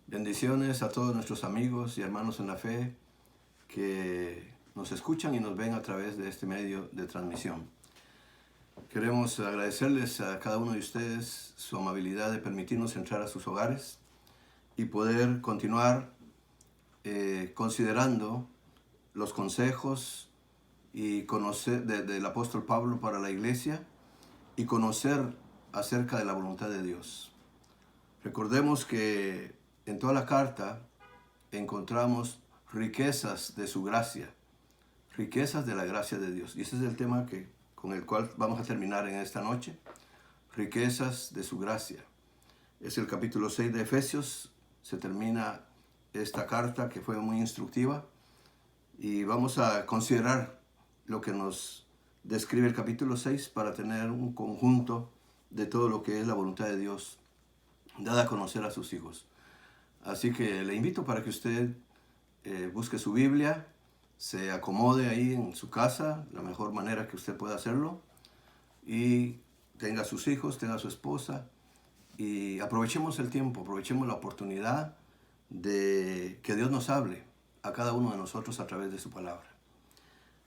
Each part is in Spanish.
Bendiciones a todos nuestros amigos y hermanos en la fe que nos escuchan y nos ven a través de este medio de transmisión. Queremos agradecerles a cada uno de ustedes su amabilidad de permitirnos entrar a sus hogares y poder continuar considerando los consejos y conocer del apóstol Pablo para la iglesia y conocer acerca de la voluntad de Dios. Recordemos que en toda la carta encontramos riquezas de su gracia, riquezas de la gracia de Dios. Y ese es el tema con el cual vamos a terminar en esta noche, riquezas de su gracia. Es el capítulo 6 de Efesios, se termina esta carta que fue muy instructiva y vamos a considerar lo que nos describe el capítulo 6 para tener un conjunto de todo lo que es la voluntad de Dios dada a conocer a sus hijos. Así que le invito para que usted busque su Biblia, se acomode ahí en su casa, la mejor manera que usted pueda hacerlo, y tenga a sus hijos, tenga a su esposa, y aprovechemos el tiempo, aprovechemos la oportunidad de que Dios nos hable a cada uno de nosotros a través de su palabra.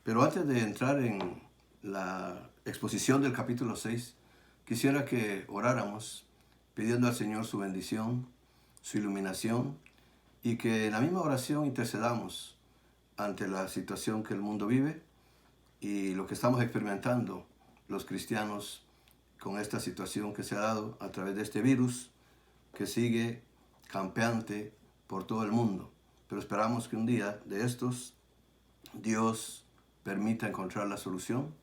Pero antes de entrar en la exposición del capítulo 6, quisiera que oráramos pidiendo al Señor su bendición, su iluminación, y que en la misma oración intercedamos ante la situación que el mundo vive y lo que estamos experimentando los cristianos con esta situación que se ha dado a través de este virus que sigue campeante por todo el mundo. Pero esperamos que un día de estos Dios permita encontrar la solución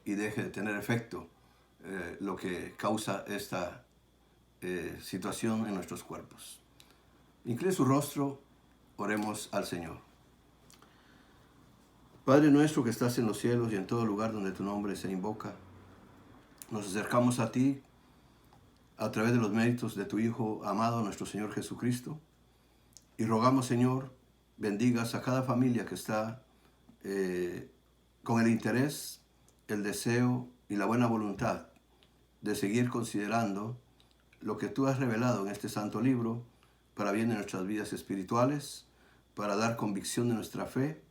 y deje de tener efecto lo que causa esta situación en nuestros cuerpos. Incline su rostro, oremos al Señor. Padre nuestro que estás en los cielos y en todo lugar donde tu nombre se invoca, nos acercamos a ti a través de los méritos de tu Hijo amado, nuestro Señor Jesucristo, y rogamos, Señor, bendigas a cada familia que está con el interés, el deseo y la buena voluntad de seguir considerando lo que tú has revelado en este santo libro para bien de nuestras vidas espirituales, para dar convicción de nuestra fe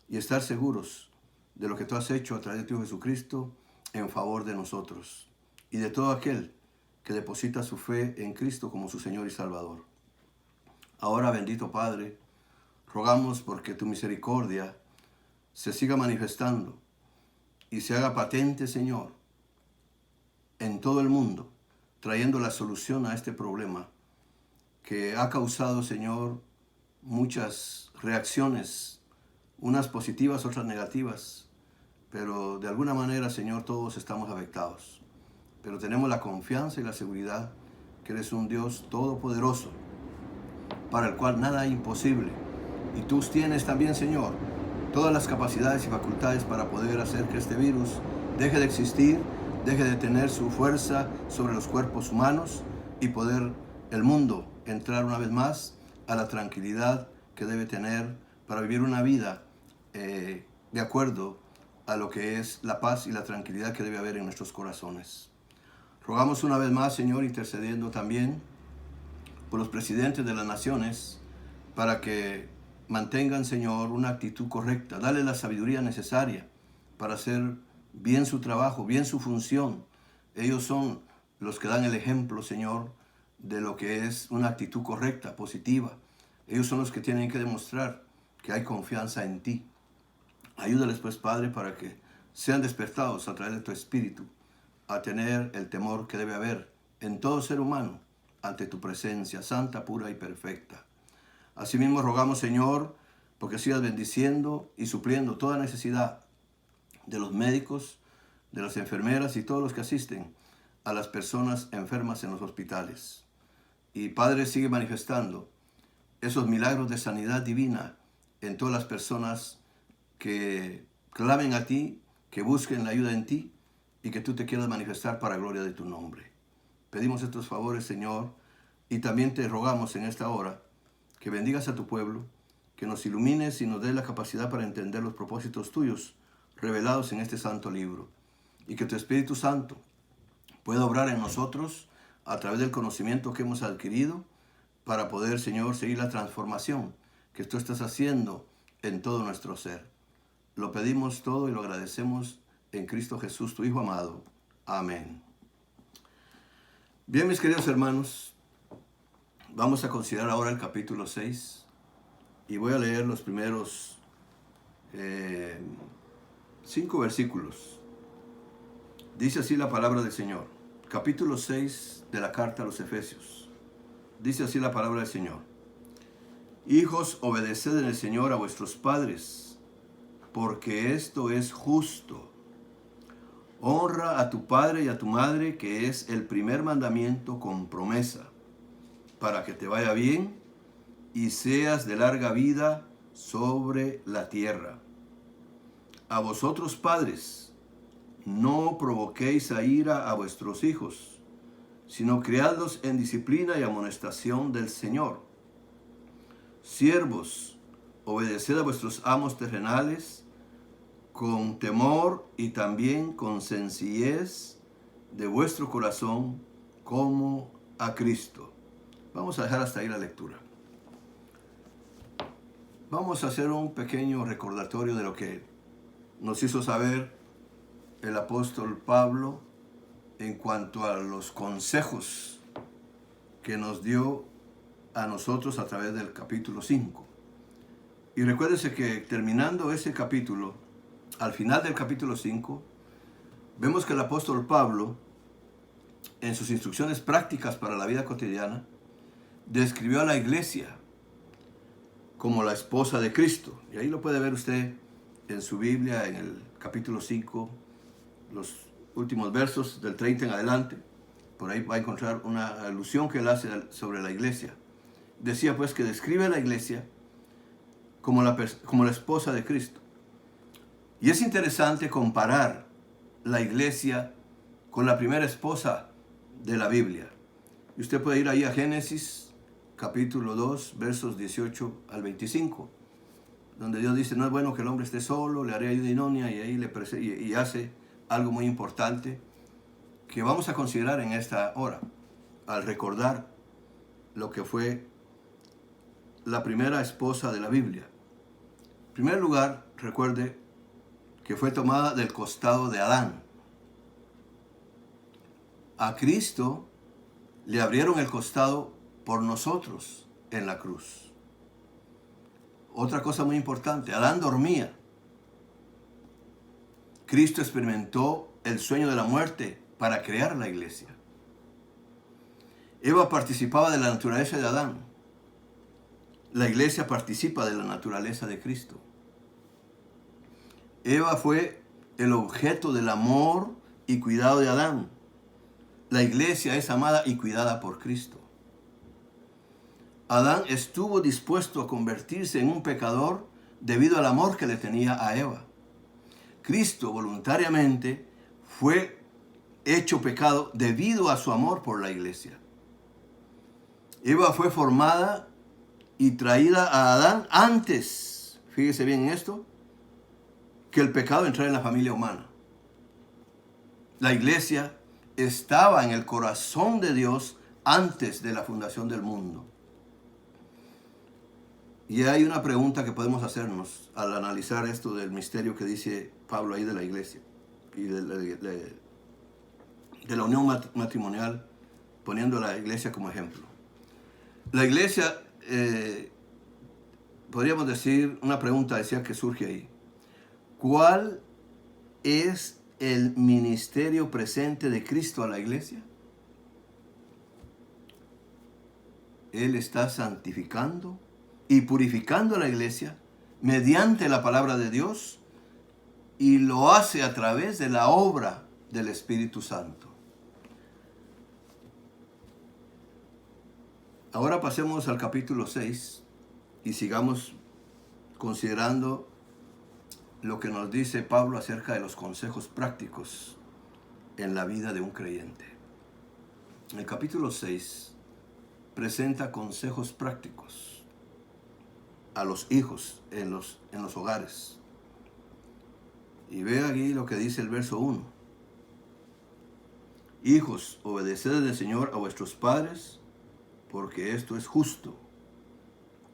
y estar seguros de lo que tú has hecho a través de tu Hijo Jesucristo en favor de nosotros y de todo aquel que deposita su fe en Cristo como su Señor y Salvador. Ahora, bendito Padre, rogamos porque tu misericordia se siga manifestando y se haga patente, Señor, en todo el mundo, trayendo la solución a este problema que ha causado, Señor, muchas reacciones, unas positivas, otras negativas, pero de alguna manera, Señor, todos estamos afectados. Pero tenemos la confianza y la seguridad que eres un Dios todopoderoso, para el cual nada es imposible. Y tú tienes también, Señor, todas las capacidades y facultades para poder hacer que este virus deje de existir, deje de tener su fuerza sobre los cuerpos humanos y poder el mundo entrar una vez más a la tranquilidad que debe tener para vivir una vida de acuerdo a lo que es la paz y la tranquilidad que debe haber en nuestros corazones. Rogamos una vez más, Señor, intercediendo también por los presidentes de las naciones para que mantengan, Señor, una actitud correcta. Dale la sabiduría necesaria para hacer bien su trabajo, bien su función. Ellos son los que dan el ejemplo, Señor, de lo que es una actitud correcta, positiva. Ellos son los que tienen que demostrar que hay confianza en ti. Ayúdales, pues, Padre, para que sean despertados a través de tu Espíritu a tener el temor que debe haber en todo ser humano ante tu presencia santa, pura y perfecta. Asimismo rogamos, Señor, porque sigas bendiciendo y supliendo toda necesidad de los médicos, de las enfermeras y todos los que asisten a las personas enfermas en los hospitales. Y Padre, sigue manifestando esos milagros de sanidad divina en todas las personas que clamen a ti, que busquen la ayuda en ti y que tú te quieras manifestar para gloria de tu nombre. Pedimos estos favores, Señor, y también te rogamos en esta hora que bendigas a tu pueblo, que nos ilumines y nos des la capacidad para entender los propósitos tuyos revelados en este santo libro, y que tu Espíritu Santo pueda obrar en nosotros a través del conocimiento que hemos adquirido para poder, Señor, seguir la transformación que tú estás haciendo en todo nuestro ser. Lo pedimos todo y lo agradecemos en Cristo Jesús, tu Hijo amado. Amén. Bien, mis queridos hermanos, vamos a considerar ahora el capítulo 6 y voy a leer los primeros 5 versículos. Dice así la palabra del Señor. Capítulo 6 de la carta a los Efesios. Dice así la palabra del Señor. Hijos, obedeced en el Señor a vuestros padres, porque esto es justo. Honra a tu padre y a tu madre, que es el primer mandamiento con promesa, para que te vaya bien y seas de larga vida sobre la tierra. A vosotros, padres, no provoquéis a ira a vuestros hijos, sino criadlos en disciplina y amonestación del Señor. Siervos, obedeced a vuestros amos terrenales con temor y también con sencillez de vuestro corazón, como a Cristo. Vamos a dejar hasta ahí la lectura. Vamos a hacer un pequeño recordatorio de lo que nos hizo saber el apóstol Pablo en cuanto a los consejos que nos dio a nosotros a través del capítulo 5. Y recuérdense que terminando ese capítulo, al final del capítulo 5, vemos que el apóstol Pablo, en sus instrucciones prácticas para la vida cotidiana, describió a la iglesia como la esposa de Cristo. Y ahí lo puede ver usted en su Biblia, en el capítulo 5, los últimos versos del 30 en adelante. Por ahí va a encontrar una alusión que él hace sobre la iglesia. Decía pues que describe a la iglesia como la esposa de Cristo. Y es interesante comparar la iglesia con la primera esposa de la Biblia. Y usted puede ir ahí a Génesis, capítulo 2, versos 18 al 25, donde Dios dice, no es bueno que el hombre esté solo, le haré ayuda idónea, y ahí y hace algo muy importante que vamos a considerar en esta hora, al recordar lo que fue la primera esposa de la Biblia. En primer lugar, recuerde que fue tomada del costado de Adán. A Cristo le abrieron el costado por nosotros en la cruz. Otra cosa muy importante, Adán dormía. Cristo experimentó el sueño de la muerte para crear la iglesia. Eva participaba de la naturaleza de Adán. La iglesia participa de la naturaleza de Cristo. Eva fue el objeto del amor y cuidado de Adán. La iglesia es amada y cuidada por Cristo. Adán estuvo dispuesto a convertirse en un pecador debido al amor que le tenía a Eva. Cristo voluntariamente fue hecho pecado debido a su amor por la iglesia. Eva fue formada y traída a Adán antes, fíjese bien en esto, que el pecado entrara en la familia humana. La iglesia estaba en el corazón de Dios antes de la fundación del mundo. Y hay una pregunta que podemos hacernos al analizar esto del misterio que dice Pablo ahí de la iglesia y de la unión matrimonial, poniendo a la iglesia como ejemplo. La iglesia, podríamos decir, una pregunta decía que surge ahí. ¿Cuál es el ministerio presente de Cristo a la iglesia? Él está santificando y purificando a la iglesia mediante la palabra de Dios, y lo hace a través de la obra del Espíritu Santo. Ahora pasemos al capítulo 6 y sigamos considerando lo que nos dice Pablo acerca de los consejos prácticos en la vida de un creyente. El capítulo 6 presenta consejos prácticos a los hijos en los hogares. Y ve aquí lo que dice el verso 1. Hijos, obedeced al Señor a vuestros padres, porque esto es justo.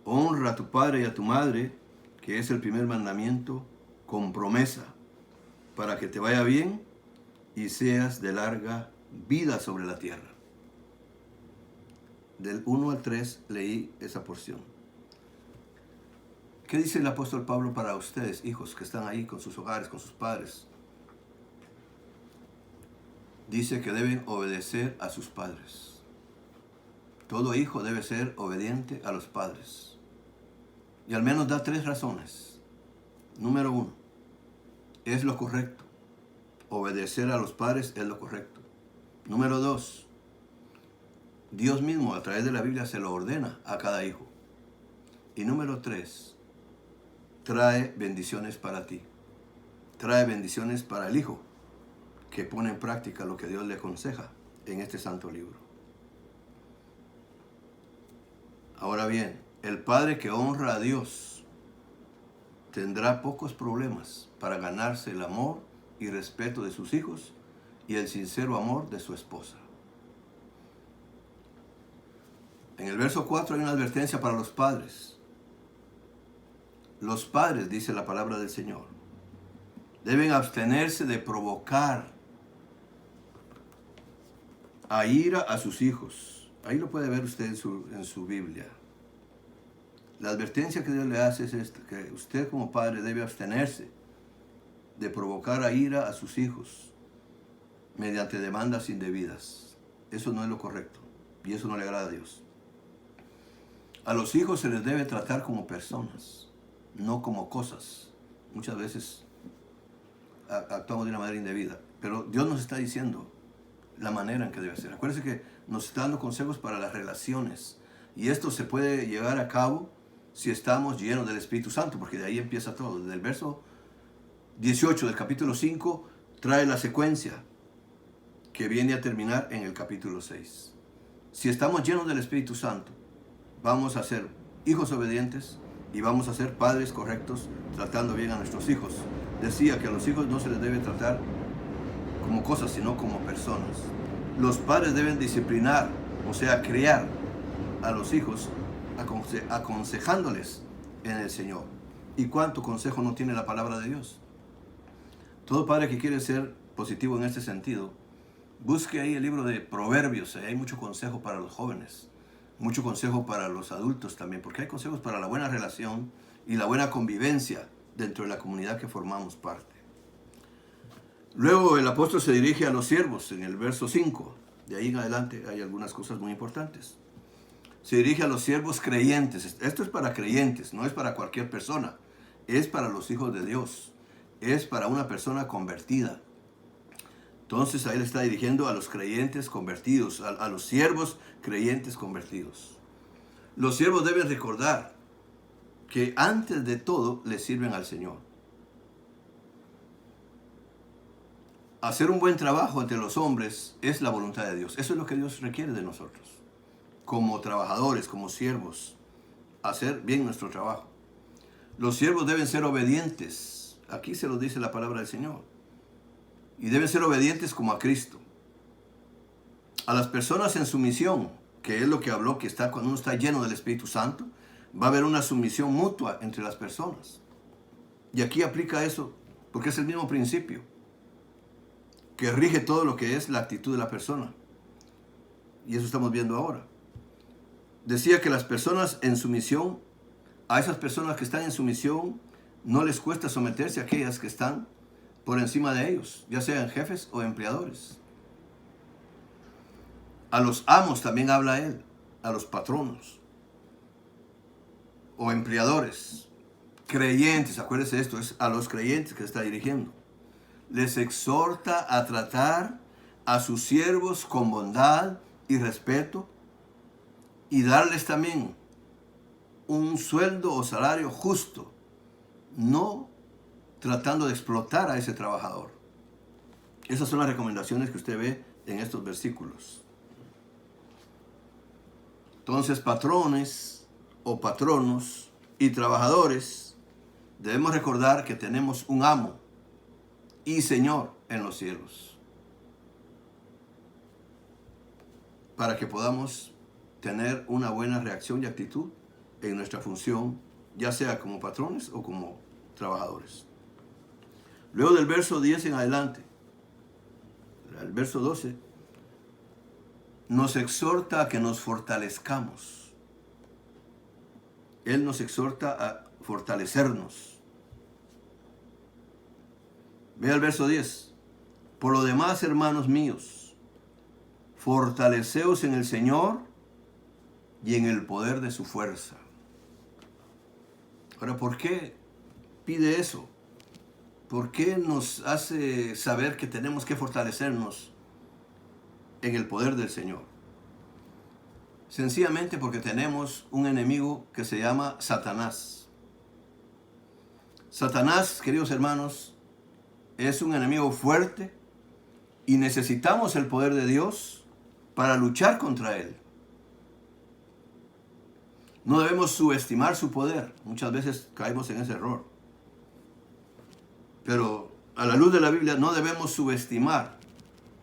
Honra a tu padre y a tu madre, que es el primer mandamiento, con promesa, para que te vaya bien y seas de larga vida sobre la tierra. Del 1 al 3 leí esa porción. ¿Qué dice el apóstol Pablo para ustedes, hijos, que están ahí con sus hogares, con sus padres? Dice que deben obedecer a sus padres. Todo hijo debe ser obediente a los padres. Y al menos da 3 razones. Número 1, es lo correcto. Obedecer a los padres es lo correcto. Número 2, Dios mismo a través de la Biblia se lo ordena a cada hijo. Y número 3, trae bendiciones para ti. Trae bendiciones para el hijo que pone en práctica lo que Dios le aconseja en este santo libro. Ahora bien, el padre que honra a Dios tendrá pocos problemas para ganarse el amor y respeto de sus hijos y el sincero amor de su esposa. En el verso 4 hay una advertencia para los padres. Los padres, dice la palabra del Señor, deben abstenerse de provocar a ira a sus hijos. Ahí lo puede ver usted en su Biblia. La advertencia que Dios le hace es esta, que usted como padre debe abstenerse de provocar a ira a sus hijos mediante demandas indebidas. Eso no es lo correcto y eso no le agrada a Dios. A los hijos se les debe tratar como personas, no como cosas. Muchas veces actuamos de una manera indebida, pero Dios nos está diciendo la manera en que debe ser. Acuérdense que nos está dando consejos para las relaciones y esto se puede llevar a cabo si estamos llenos del Espíritu Santo, porque de ahí empieza todo. Desde el verso 18 del capítulo 5 trae la secuencia que viene a terminar en el capítulo 6. Si estamos llenos del Espíritu Santo, vamos a ser hijos obedientes y vamos a ser padres correctos, tratando bien a nuestros hijos. Decía que a los hijos no se les debe tratar como cosas, sino como personas. Los padres deben disciplinar, o sea, criar a los hijos aconsejándoles en el Señor. ¿Y cuánto consejo no tiene la palabra de Dios? Todo padre que quiere ser positivo en este sentido, busque ahí el libro de Proverbios. Hay mucho consejo para los jóvenes, mucho consejo para los adultos también, porque hay consejos para la buena relación y la buena convivencia dentro de la comunidad que formamos parte. Luego el apóstol se dirige a los siervos en el verso 5. De ahí en adelante hay algunas cosas muy importantes. Se dirige a los siervos creyentes. Esto es para creyentes, no es para cualquier persona. Es para los hijos de Dios. Es para una persona convertida. Entonces ahí le está dirigiendo a los creyentes convertidos, a los siervos creyentes convertidos. Los siervos deben recordar que antes de todo le sirven al Señor. Hacer un buen trabajo entre los hombres es la voluntad de Dios. Eso es lo que Dios requiere de nosotros. Como trabajadores, como siervos, hacer bien nuestro trabajo. Los siervos deben ser obedientes. Aquí se lo dice la palabra del Señor. Y deben ser obedientes como a Cristo. A las personas en sumisión, que es lo que habló, que está cuando uno está lleno del Espíritu Santo, va a haber una sumisión mutua entre las personas. Y aquí aplica eso, porque es el mismo principio que rige todo lo que es la actitud de la persona. Y eso estamos viendo ahora. Decía que las personas en sumisión, a esas personas que están en sumisión, no les cuesta someterse a aquellas que están por encima de ellos, ya sean jefes o empleadores. A los amos también habla él, a los patronos o empleadores, creyentes, acuérdense de esto, es a los creyentes que se está dirigiendo. Les exhorta a tratar a sus siervos con bondad y respeto y darles también un sueldo o salario justo, no tratando de explotar a ese trabajador. Esas son las recomendaciones que usted ve en estos versículos. Entonces, patrones o patronos y trabajadores, debemos recordar que tenemos un amo y Señor en los cielos, para que podamos tener una buena reacción y actitud en nuestra función, ya sea como patrones o como trabajadores. Luego del verso 10 en adelante, el verso 12, nos exhorta a que nos fortalezcamos. Él nos exhorta a fortalecernos. Vea el verso 10. Por lo demás, hermanos míos, fortaleceos en el Señor y en el poder de su fuerza. Ahora, ¿por qué pide eso? ¿Por qué nos hace saber que tenemos que fortalecernos en el poder del Señor? Sencillamente porque tenemos un enemigo que se llama Satanás. Satanás, queridos hermanos, es un enemigo fuerte y necesitamos el poder de Dios para luchar contra él. No debemos subestimar su poder. Muchas veces caemos en ese error. Pero a la luz de la Biblia no debemos subestimar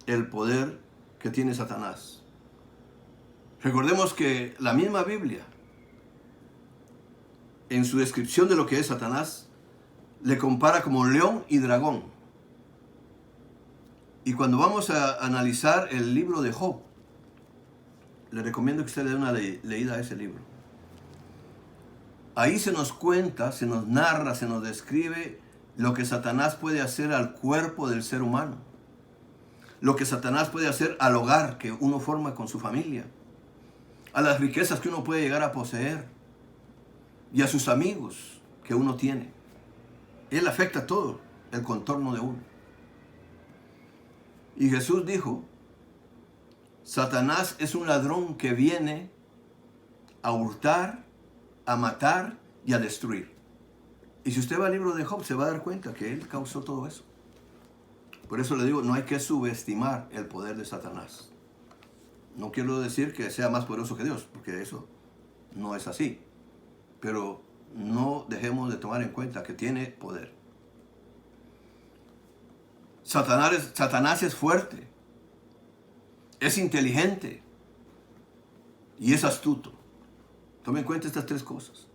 el poder que tiene Satanás. Recordemos que la misma Biblia, en su descripción de lo que es Satanás, le compara como león y dragón. Y cuando vamos a analizar el libro de Job, le recomiendo que usted le dé una leída a ese libro. Ahí se nos cuenta, se nos narra, se nos describe lo que Satanás puede hacer al cuerpo del ser humano. Lo que Satanás puede hacer al hogar que uno forma con su familia. A las riquezas que uno puede llegar a poseer. Y a sus amigos que uno tiene. Él afecta todo el contorno de uno. Y Jesús dijo, Satanás es un ladrón que viene a hurtar, a matar y a destruir. Y si usted va al libro de Job, se va a dar cuenta que él causó todo eso. Por eso le digo, no hay que subestimar el poder de Satanás. No quiero decir que sea más poderoso que Dios, porque eso no es así. Pero no dejemos de tomar en cuenta que tiene poder. Satanás es fuerte, es inteligente y es astuto. Tome en cuenta estas tres cosas.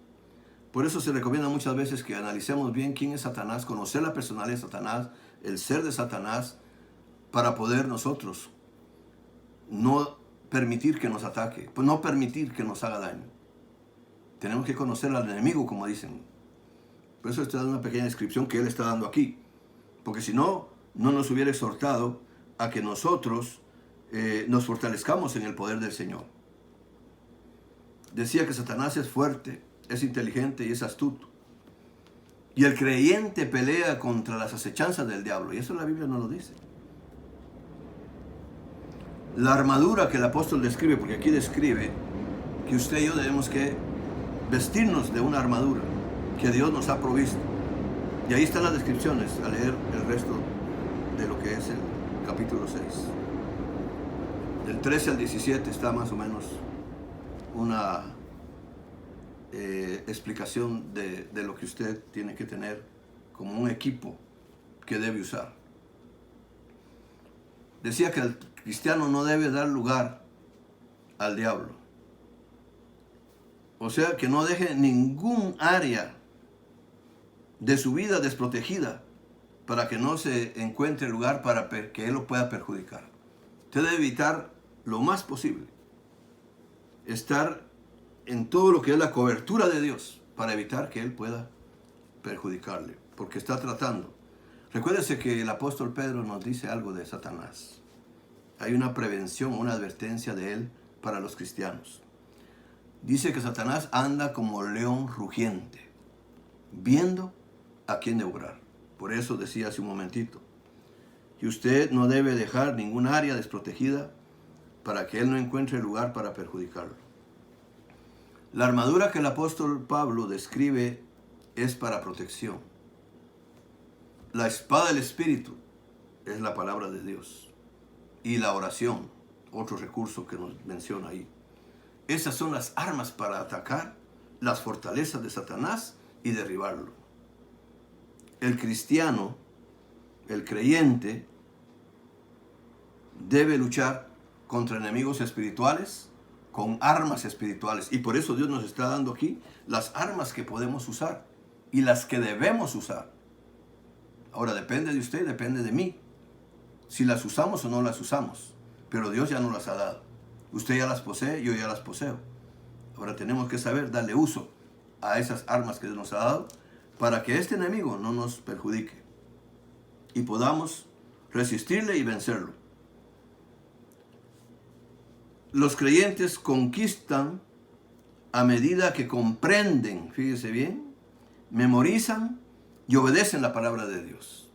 Por eso se recomienda muchas veces que analicemos bien quién es Satanás, conocer la personalidad de Satanás, el ser de Satanás, para poder nosotros no permitir que nos ataque, pues no permitir que nos haga daño. Tenemos que conocer al enemigo, como dicen. Por eso estoy dando una pequeña descripción que él está dando aquí. Porque si no, no nos hubiera exhortado a que nosotros nos fortalezcamos en el poder del Señor. Decía que Satanás es fuerte, es inteligente y es astuto. Y el creyente pelea contra las acechanzas del diablo. Y eso la Biblia no lo dice. La armadura que el apóstol describe, porque aquí describe que usted y yo debemos que vestirnos de una armadura que Dios nos ha provisto. Y ahí están las descripciones, a leer el resto de lo que es el capítulo 6. Del 13 al 17 está más o menos una explicación de lo que usted tiene que tener como un equipo que debe usar. Decía que el cristiano no debe dar lugar al diablo. O sea, que no deje ningún área de su vida desprotegida para que no se encuentre lugar para que él lo pueda perjudicar. Usted debe evitar lo más posible estar en todo lo que es la cobertura de Dios para evitar que él pueda perjudicarle, porque está tratando. Recuérdese que el apóstol Pedro nos dice algo de Satanás. Hay una prevención, una advertencia de él para los cristianos. Dice que Satanás anda como león rugiente, viendo a quién devorar. Por eso decía hace un momentito, que usted no debe dejar ningún área desprotegida para que él no encuentre lugar para perjudicarlo. La armadura que el apóstol Pablo describe es para protección. La espada del Espíritu es la palabra de Dios. Y la oración, otro recurso que nos menciona ahí. Esas son las armas para atacar las fortalezas de Satanás y derribarlo. El cristiano, el creyente, debe luchar contra enemigos espirituales con armas espirituales. Y por eso Dios nos está dando aquí las armas que podemos usar y las que debemos usar. Ahora depende de usted, depende de mí, si las usamos o no las usamos. Pero Dios ya nos las ha dado. Usted ya las posee, yo ya las poseo. Ahora tenemos que saber darle uso a esas armas que Dios nos ha dado para que este enemigo no nos perjudique y podamos resistirle y vencerlo. Los creyentes conquistan a medida que comprenden, fíjese bien, memorizan y obedecen la palabra de Dios.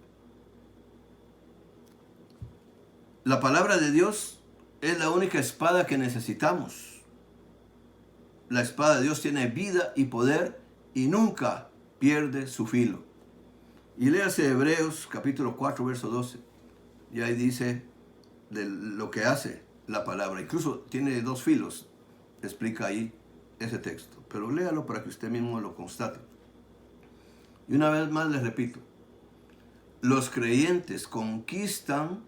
La palabra de Dios es la única espada que necesitamos. La espada de Dios tiene vida y poder y nunca pierde su filo. Y léase Hebreos capítulo 4, verso 12. Y ahí dice de lo que hace la palabra. Incluso tiene 2 filos. Explica ahí ese texto. Pero léalo para que usted mismo lo constate. Y una vez más les repito. Los creyentes conquistan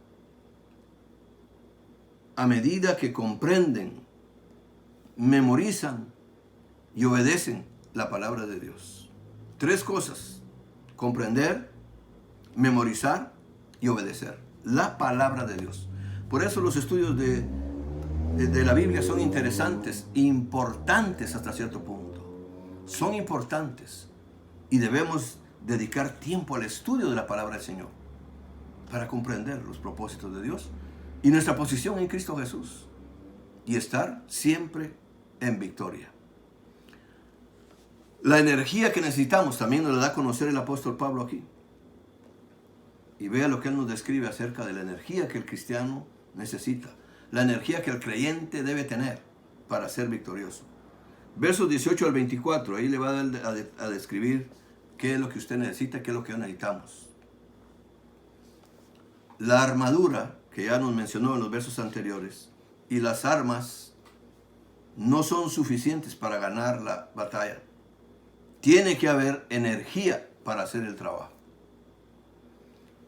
a medida que comprenden, memorizan y obedecen la palabra de Dios. 3 cosas: comprender, memorizar y obedecer la palabra de Dios. Por eso los estudios de la Biblia son interesantes, importantes hasta cierto punto. Son importantes y debemos dedicar tiempo al estudio de la palabra del Señor para comprender los propósitos de Dios y nuestra posición en Cristo Jesús y estar siempre en victoria. La energía que necesitamos también nos la da a conocer el apóstol Pablo aquí. Y vea lo que él nos describe acerca de la energía que el cristiano necesita, la energía que el creyente debe tener para ser victorioso. Versos 18 al 24, ahí le va a describir qué es lo que usted necesita, qué es lo que necesitamos. La armadura, que ya nos mencionó en los versos anteriores, y las armas no son suficientes para ganar la batalla. Tiene que haber energía para hacer el trabajo.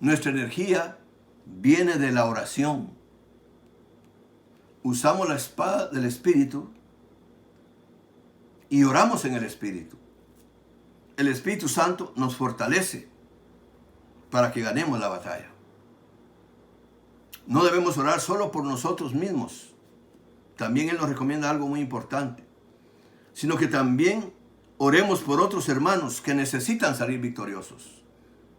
Nuestra energía viene de la oración. Usamos la espada del Espíritu y oramos en el Espíritu. El Espíritu Santo nos fortalece para que ganemos la batalla. No debemos orar solo por nosotros mismos. También Él nos recomienda algo muy importante. Sino que también oremos por otros hermanos que necesitan salir victoriosos.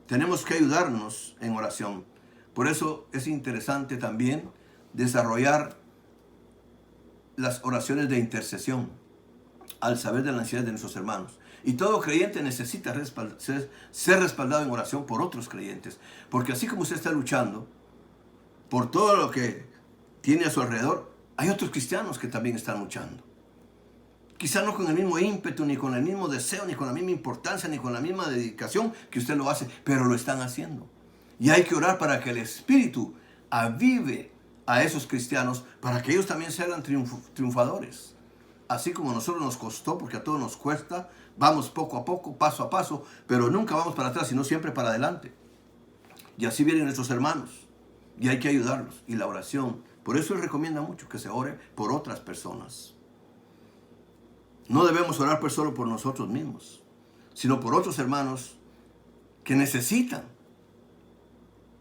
Tenemos que ayudarnos en oración. Por eso es interesante también desarrollar las oraciones de intercesión al saber de la necesidad de nuestros hermanos. Y todo creyente necesita ser respaldado en oración por otros creyentes. Porque así como usted está luchando por todo lo que tiene a su alrededor, hay otros cristianos que también están luchando. Quizá no con el mismo ímpetu, ni con el mismo deseo, ni con la misma importancia, ni con la misma dedicación que usted lo hace, pero lo están haciendo. Y hay que orar para que el Espíritu avive a esos cristianos, para que ellos también sean triunfadores. Así como a nosotros nos costó, porque a todos nos cuesta, vamos poco a poco, paso a paso, pero nunca vamos para atrás, sino siempre para adelante. Y así vienen nuestros hermanos, y hay que ayudarlos. Y la oración, por eso Él recomienda mucho que se ore por otras personas. No debemos orar pues solo por nosotros mismos, sino por otros hermanos que necesitan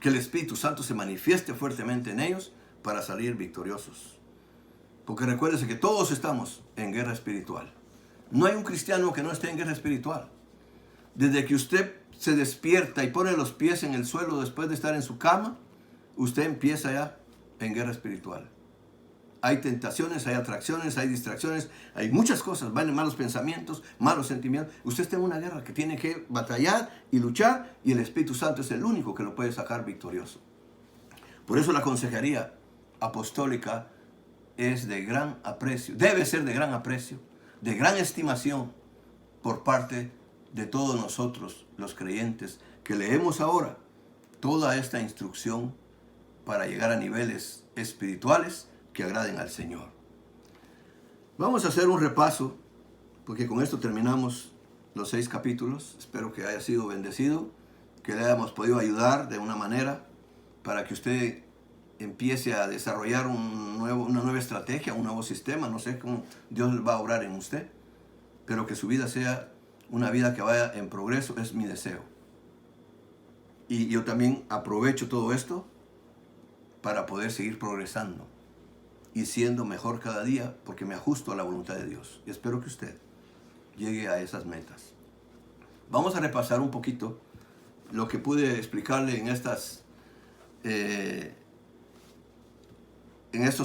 que el Espíritu Santo se manifieste fuertemente en ellos para salir victoriosos. Porque recuérdese que todos estamos en guerra espiritual. No hay un cristiano que no esté en guerra espiritual. Desde que usted se despierta y pone los pies en el suelo después de estar en su cama, usted empieza ya en guerra espiritual. Hay tentaciones, hay atracciones, hay distracciones, hay muchas cosas, van malos pensamientos, malos sentimientos. Usted está en una guerra que tiene que batallar y luchar, y el Espíritu Santo es el único que lo puede sacar victorioso. Por eso la consejería apostólica es de gran aprecio, debe ser de gran aprecio, de gran estimación por parte de todos nosotros, los creyentes, que leemos ahora toda esta instrucción para llegar a niveles espirituales que agraden al Señor. Vamos a hacer un repaso, porque con esto terminamos los 6 capítulos. Espero que haya sido bendecido, que le hayamos podido ayudar de una manera para que usted empiece a desarrollar una nueva estrategia, un nuevo sistema, no sé cómo Dios va a obrar en usted, pero que su vida sea una vida que vaya en progreso es mi deseo. Y yo también aprovecho todo esto para poder seguir progresando y siendo mejor cada día, porque me ajusto a la voluntad de Dios. Y espero que usted llegue a esas metas. Vamos a repasar un poquito lo que pude explicarle en estos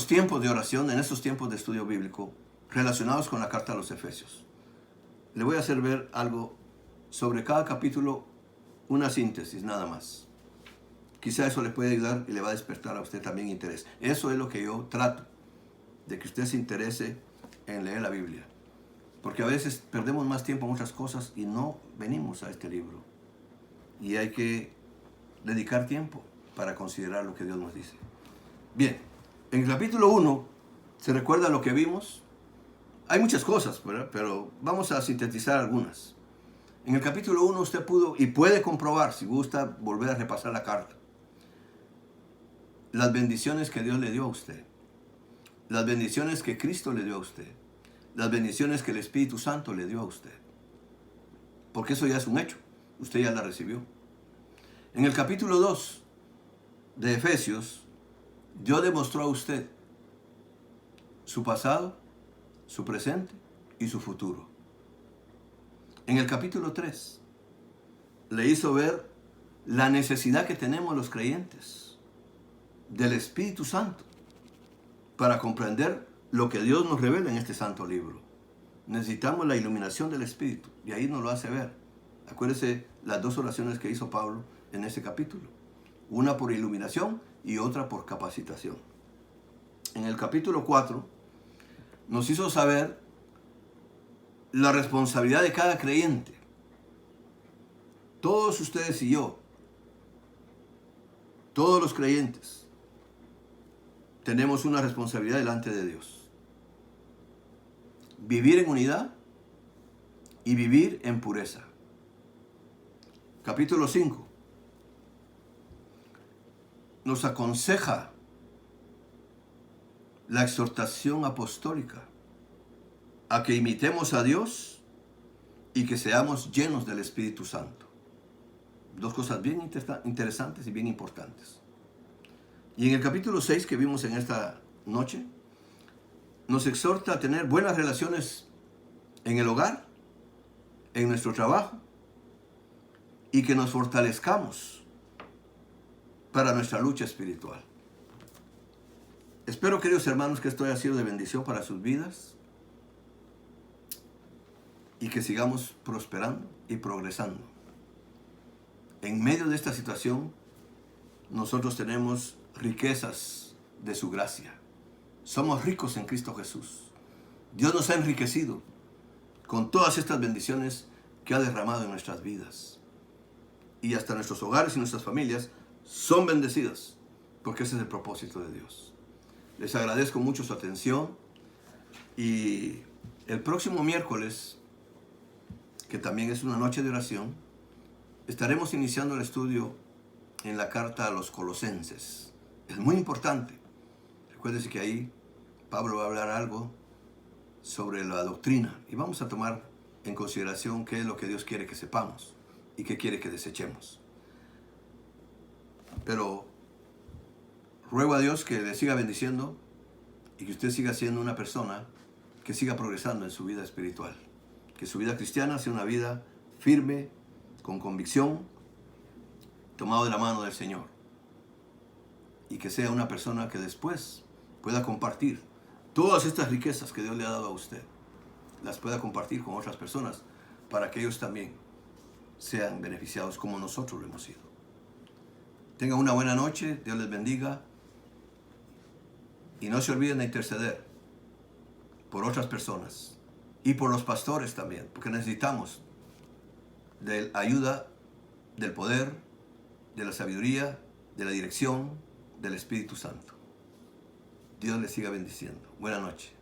tiempos de oración, en estos tiempos de estudio bíblico, relacionados con la carta a los Efesios. Le voy a hacer ver algo sobre cada capítulo, una síntesis nada más. Quizá eso le puede ayudar y le va a despertar a usted también interés. Eso es lo que yo trato, de que usted se interese en leer la Biblia. Porque a veces perdemos más tiempo en otras cosas y no venimos a este libro. Y hay que dedicar tiempo para considerar lo que Dios nos dice. Bien, en el capítulo 1 se recuerda lo que vimos. Hay muchas cosas, ¿verdad? Pero vamos a sintetizar algunas. En el capítulo 1 usted pudo y puede comprobar, si gusta, volver a repasar la carta, las bendiciones que Dios le dio a usted, las bendiciones que Cristo le dio a usted, las bendiciones que el Espíritu Santo le dio a usted. Porque eso ya es un hecho, usted ya la recibió. En el capítulo 2 de Efesios, Dios demostró a usted su pasado, su presente y su futuro. En el capítulo 3, le hizo ver la necesidad que tenemos los creyentes del Espíritu Santo para comprender lo que Dios nos revela en este santo libro. Necesitamos la iluminación del Espíritu, y ahí nos lo hace ver. Acuérdese las dos oraciones que hizo Pablo en ese capítulo. Una por iluminación y otra por capacitación. En el capítulo 4 nos hizo saber la responsabilidad de cada creyente. Todos ustedes y yo, todos los creyentes, tenemos una responsabilidad delante de Dios. Vivir en unidad y vivir en pureza. Capítulo 5 nos aconseja la exhortación apostólica a que imitemos a Dios y que seamos llenos del Espíritu Santo. Dos cosas bien interesantes y bien importantes. Y en el capítulo 6 que vimos en esta noche, nos exhorta a tener buenas relaciones en el hogar, en nuestro trabajo, y que nos fortalezcamos para nuestra lucha espiritual. Espero, queridos hermanos, que esto haya sido de bendición para sus vidas y que sigamos prosperando y progresando. En medio de esta situación, nosotros tenemos riquezas de su gracia. Somos ricos en Cristo Jesús. Dios nos ha enriquecido con todas estas bendiciones que ha derramado en nuestras vidas. Y hasta nuestros hogares y nuestras familias son bendecidas, porque ese es el propósito de Dios. Les agradezco mucho su atención y el próximo miércoles, que también es una noche de oración, estaremos iniciando el estudio en la carta a los Colosenses. Es muy importante. Recuérdese que ahí Pablo va a hablar algo sobre la doctrina y vamos a tomar en consideración qué es lo que Dios quiere que sepamos y qué quiere que desechemos. Pero ruego a Dios que le siga bendiciendo y que usted siga siendo una persona que siga progresando en su vida espiritual. Que su vida cristiana sea una vida firme, con convicción, tomado de la mano del Señor. Y que sea una persona que después pueda compartir todas estas riquezas que Dios le ha dado a usted. Las pueda compartir con otras personas para que ellos también sean beneficiados como nosotros lo hemos sido. Tengan una buena noche, Dios les bendiga. Y no se olviden de interceder por otras personas y por los pastores también, porque necesitamos de la ayuda, del poder, de la sabiduría, de la dirección del Espíritu Santo. Dios les siga bendiciendo. Buenas noches.